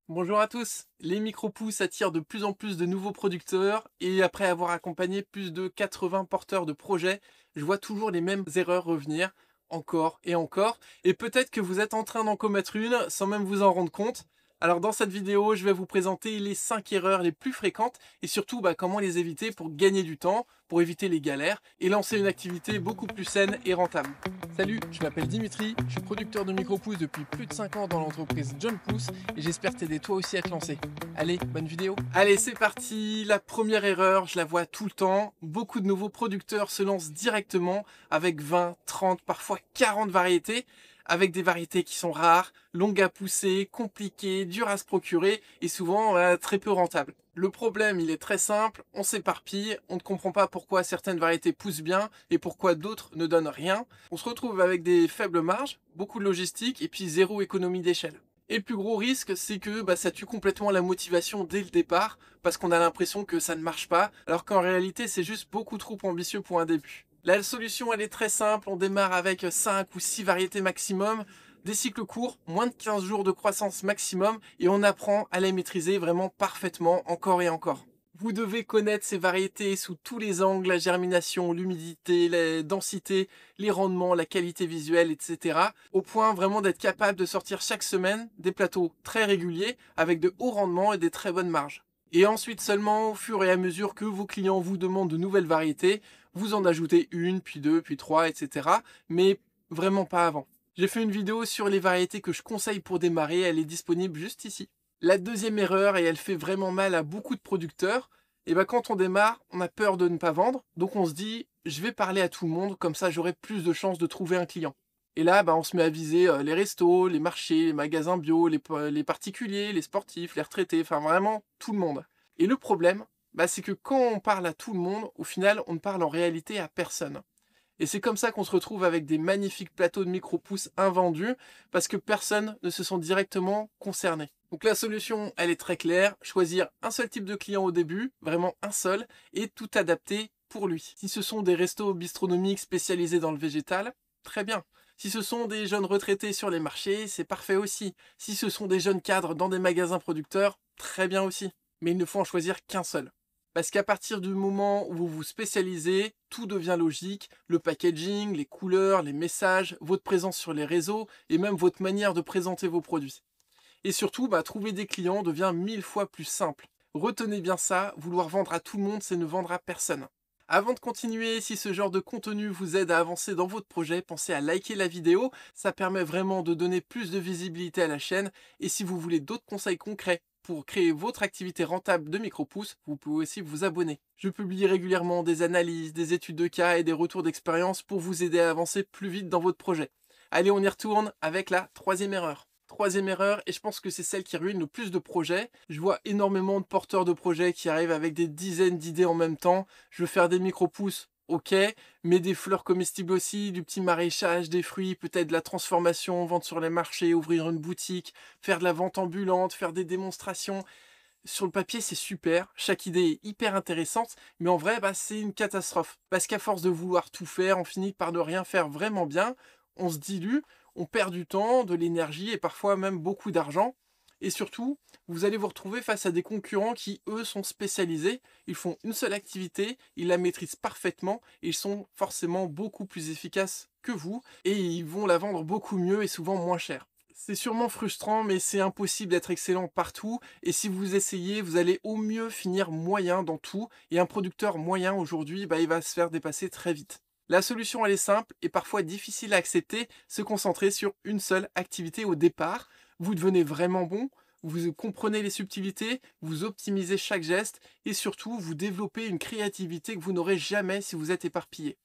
Bonjour à tous. Les micro-pousses attirent de plus en plus de nouveaux producteurs et après avoir accompagné plus de 80 porteurs de projets, je vois toujours les mêmes erreurs revenir, encore et encore. Et peut-être que vous êtes en train d'en commettre une sans même vous en rendre compte. Alors dans cette vidéo, je vais vous présenter les 5 erreurs les plus fréquentes et surtout comment les éviter pour gagner du temps, pour éviter les galères et lancer une activité beaucoup plus saine et rentable. Salut, je m'appelle Dimitri, je suis producteur de micro-pousses depuis plus de 5 ans dans l'entreprise John Pousse et j'espère t'aider toi aussi à te lancer. Allez, bonne vidéo. Allez, c'est parti. La première erreur, je la vois tout le temps. Beaucoup de nouveaux producteurs se lancent directement avec 20, 30, parfois 40 variétés, avec des variétés qui sont rares, longues à pousser, compliquées, dures à se procurer et souvent très peu rentables. Le problème, il est très simple, on s'éparpille, on ne comprend pas pourquoi certaines variétés poussent bien et pourquoi d'autres ne donnent rien. On se retrouve avec des faibles marges, beaucoup de logistique et puis zéro économie d'échelle. Et le plus gros risque, c'est que ça tue complètement la motivation dès le départ, parce qu'on a l'impression que ça ne marche pas, alors qu'en réalité, c'est juste beaucoup trop ambitieux pour un début. La solution, elle est très simple, on démarre avec 5 ou 6 variétés maximum, des cycles courts, moins de 15 jours de croissance maximum, et on apprend à les maîtriser vraiment parfaitement, encore et encore. Vous devez connaître ces variétés sous tous les angles, la germination, l'humidité, la densité, les rendements, la qualité visuelle, etc. Au point vraiment d'être capable de sortir chaque semaine des plateaux très réguliers avec de hauts rendements et des très bonnes marges. Et ensuite seulement, au fur et à mesure que vos clients vous demandent de nouvelles variétés, vous en ajoutez une, puis deux, puis trois, etc. Mais vraiment pas avant. J'ai fait une vidéo sur les variétés que je conseille pour démarrer, elle est disponible juste ici. La deuxième erreur, et elle fait vraiment mal à beaucoup de producteurs, et quand on démarre, on a peur de ne pas vendre, donc on se dit, je vais parler à tout le monde, comme ça j'aurai plus de chances de trouver un client. Et là, on se met à viser les restos, les marchés, les magasins bio, les particuliers, les sportifs, les retraités, enfin vraiment tout le monde. Et le problème, c'est que quand on parle à tout le monde, au final, on ne parle en réalité à personne. Et c'est comme ça qu'on se retrouve avec des magnifiques plateaux de micro-pousses invendus parce que personne ne se sent directement concerné. Donc la solution, elle est très claire. Choisir un seul type de client au début, vraiment un seul, et tout adapter pour lui. Si ce sont des restos bistronomiques spécialisés dans le végétal, très bien. Si ce sont des jeunes retraités sur les marchés, c'est parfait aussi. Si ce sont des jeunes cadres dans des magasins producteurs, très bien aussi. Mais il ne faut en choisir qu'un seul. Parce qu'à partir du moment où vous vous spécialisez, tout devient logique, le packaging, les couleurs, les messages, votre présence sur les réseaux et même votre manière de présenter vos produits. Et surtout, trouver des clients devient 1000 fois plus simple. Retenez bien ça, vouloir vendre à tout le monde, c'est ne vendre à personne. Avant de continuer, si ce genre de contenu vous aide à avancer dans votre projet, pensez à liker la vidéo, ça permet vraiment de donner plus de visibilité à la chaîne. Et si vous voulez d'autres conseils concrets pour créer votre activité rentable de micro-pouces, vous pouvez aussi vous abonner. Je publie régulièrement des analyses, des études de cas et des retours d'expérience pour vous aider à avancer plus vite dans votre projet. Allez, on y retourne avec la troisième erreur. Troisième erreur, et je pense que c'est celle qui ruine le plus de projets. Je vois énormément de porteurs de projets qui arrivent avec des dizaines d'idées en même temps. Je veux faire des micro-pousses, ok, mais des fleurs comestibles aussi, du petit maraîchage, des fruits, peut-être de la transformation, vendre sur les marchés, ouvrir une boutique, faire de la vente ambulante, faire des démonstrations. Sur le papier, c'est super, chaque idée est hyper intéressante, mais en vrai, c'est une catastrophe. Parce qu'à force de vouloir tout faire, on finit par ne rien faire vraiment bien, on se dilue, on perd du temps, de l'énergie et parfois même beaucoup d'argent. Et surtout, vous allez vous retrouver face à des concurrents qui, eux, sont spécialisés. Ils font une seule activité, ils la maîtrisent parfaitement et ils sont forcément beaucoup plus efficaces que vous et ils vont la vendre beaucoup mieux et souvent moins cher. C'est sûrement frustrant, mais c'est impossible d'être excellent partout. Et si vous essayez, vous allez au mieux finir moyen dans tout. Et un producteur moyen aujourd'hui, il va se faire dépasser très vite. La solution, elle est simple et parfois difficile à accepter, se concentrer sur une seule activité au départ. Vous devenez vraiment bon, vous comprenez les subtilités, vous optimisez chaque geste et surtout, vous développez une créativité que vous n'aurez jamais si vous êtes éparpillé.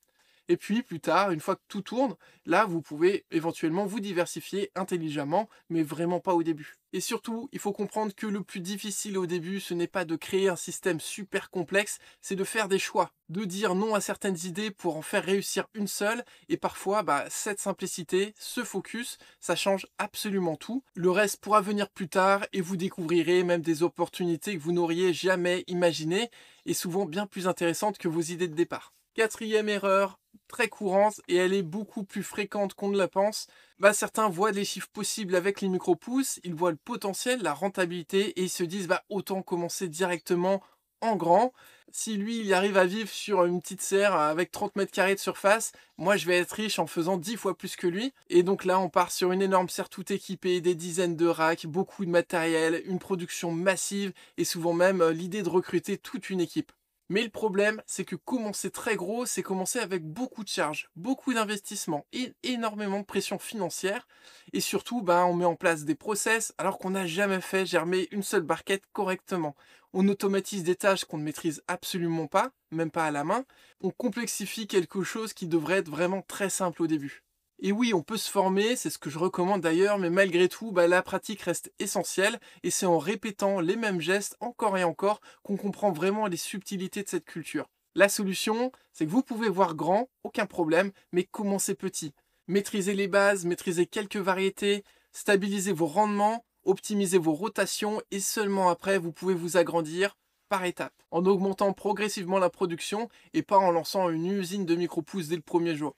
Et puis plus tard, une fois que tout tourne, là vous pouvez éventuellement vous diversifier intelligemment, mais vraiment pas au début. Et surtout, il faut comprendre que le plus difficile au début, ce n'est pas de créer un système super complexe, c'est de faire des choix, de dire non à certaines idées pour en faire réussir une seule, et parfois cette simplicité, ce focus, ça change absolument tout. Le reste pourra venir plus tard et vous découvrirez même des opportunités que vous n'auriez jamais imaginées, et souvent bien plus intéressantes que vos idées de départ. Quatrième erreur, très courante et elle est beaucoup plus fréquente qu'on ne la pense. Certains voient les chiffres possibles avec les micro-pousses, ils voient le potentiel, la rentabilité et ils se disent autant commencer directement en grand. Si lui, il arrive à vivre sur une petite serre avec 30 mètres carrés de surface, moi je vais être riche en faisant 10 fois plus que lui. Et donc là, on part sur une énorme serre tout équipée, des dizaines de racks, beaucoup de matériel, une production massive et souvent même l'idée de recruter toute une équipe. Mais le problème, c'est que commencer très gros, c'est commencer avec beaucoup de charges, beaucoup d'investissements et énormément de pression financière. Et surtout, on met en place des process alors qu'on n'a jamais fait germer une seule barquette correctement. On automatise des tâches qu'on ne maîtrise absolument pas, même pas à la main. On complexifie quelque chose qui devrait être vraiment très simple au début. Et oui, on peut se former, c'est ce que je recommande d'ailleurs, mais malgré tout, la pratique reste essentielle et c'est en répétant les mêmes gestes encore et encore qu'on comprend vraiment les subtilités de cette culture. La solution, c'est que vous pouvez voir grand, aucun problème, mais commencez petit. Maîtrisez les bases, maîtrisez quelques variétés, stabilisez vos rendements, optimisez vos rotations et seulement après, vous pouvez vous agrandir par étapes, en augmentant progressivement la production et pas en lançant une usine de micro-pousses dès le premier jour.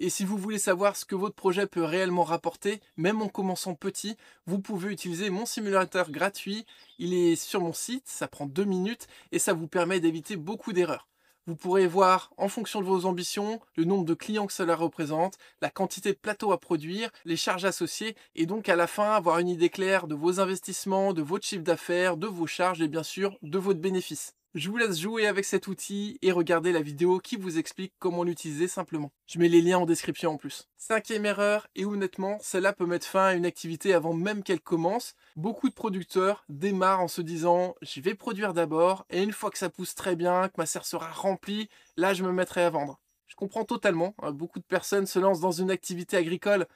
Et si vous voulez savoir ce que votre projet peut réellement rapporter, même en commençant petit, vous pouvez utiliser mon simulateur gratuit. Il est sur mon site, ça prend 2 minutes et ça vous permet d'éviter beaucoup d'erreurs. Vous pourrez voir, en fonction de vos ambitions, le nombre de clients que cela représente, la quantité de plateaux à produire, les charges associées, et donc à la fin avoir une idée claire de vos investissements, de votre chiffre d'affaires, de vos charges et bien sûr de votre bénéfice. Je vous laisse jouer avec cet outil et regarder la vidéo qui vous explique comment l'utiliser simplement. Je mets les liens en description en plus. Cinquième erreur, et honnêtement, celle-là peut mettre fin à une activité avant même qu'elle commence. Beaucoup de producteurs démarrent en se disant « je vais produire d'abord, et une fois que ça pousse très bien, que ma serre sera remplie, là je me mettrai à vendre ». Je comprends totalement, beaucoup de personnes se lancent dans une activité agricole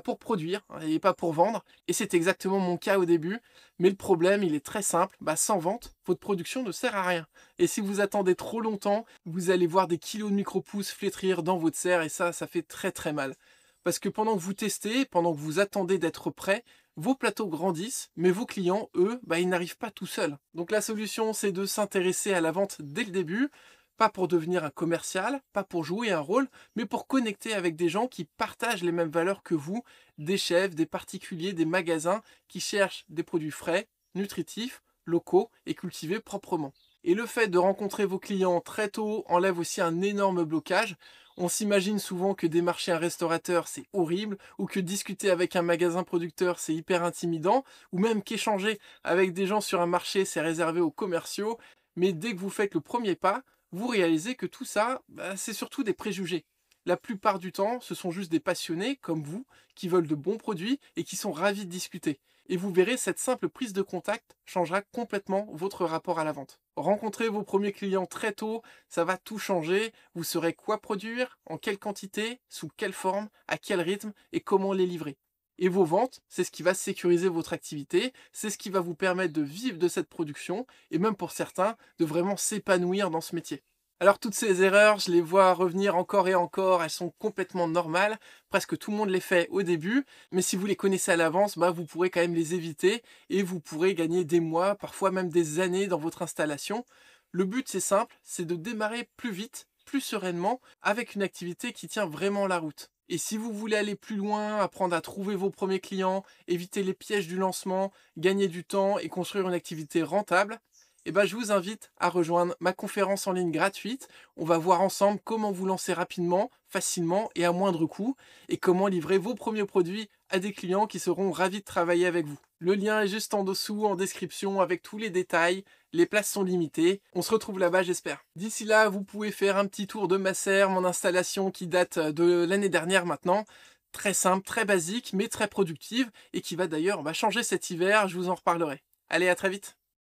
pour produire et pas pour vendre. Et c'est exactement mon cas au début. Mais le problème, il est très simple. Sans vente, votre production ne sert à rien. Et si vous attendez trop longtemps, vous allez voir des kilos de micro-pousses flétrir dans votre serre et ça fait très très mal. Parce que pendant que vous testez, pendant que vous attendez d'être prêt, vos plateaux grandissent, mais vos clients, eux, ils n'arrivent pas tout seuls. Donc la solution, c'est de s'intéresser à la vente dès le début, pas pour devenir un commercial, pas pour jouer un rôle, mais pour connecter avec des gens qui partagent les mêmes valeurs que vous, des chefs, des particuliers, des magasins qui cherchent des produits frais, nutritifs, locaux et cultivés proprement. Et le fait de rencontrer vos clients très tôt enlève aussi un énorme blocage. On s'imagine souvent que démarcher un restaurateur c'est horrible, ou que discuter avec un magasin producteur c'est hyper intimidant, ou même qu'échanger avec des gens sur un marché c'est réservé aux commerciaux. Mais dès que vous faites le premier pas, vous réalisez que tout ça, c'est surtout des préjugés. La plupart du temps, ce sont juste des passionnés, comme vous, qui veulent de bons produits et qui sont ravis de discuter. Et vous verrez, cette simple prise de contact changera complètement votre rapport à la vente. Rencontrez vos premiers clients très tôt, ça va tout changer. Vous saurez quoi produire, en quelle quantité, sous quelle forme, à quel rythme et comment les livrer. Et vos ventes, c'est ce qui va sécuriser votre activité, c'est ce qui va vous permettre de vivre de cette production et même pour certains, de vraiment s'épanouir dans ce métier. Alors toutes ces erreurs, je les vois revenir encore et encore, elles sont complètement normales, presque tout le monde les fait au début, mais si vous les connaissez à l'avance, vous pourrez quand même les éviter et vous pourrez gagner des mois, parfois même des années dans votre installation. Le but c'est simple, c'est de démarrer plus vite, plus sereinement, avec une activité qui tient vraiment la route. Et si vous voulez aller plus loin, apprendre à trouver vos premiers clients, éviter les pièges du lancement, gagner du temps et construire une activité rentable, je vous invite à rejoindre ma conférence en ligne gratuite. On va voir ensemble comment vous lancer rapidement, facilement et à moindre coût et comment livrer vos premiers produits à des clients qui seront ravis de travailler avec vous. Le lien est juste en dessous en description avec tous les détails. Les places sont limitées. On se retrouve là-bas, j'espère. D'ici là, vous pouvez faire un petit tour de ma serre, mon installation qui date de l'année dernière maintenant. Très simple, très basique, mais très productive et qui va d'ailleurs changer cet hiver. Je vous en reparlerai. Allez, à très vite.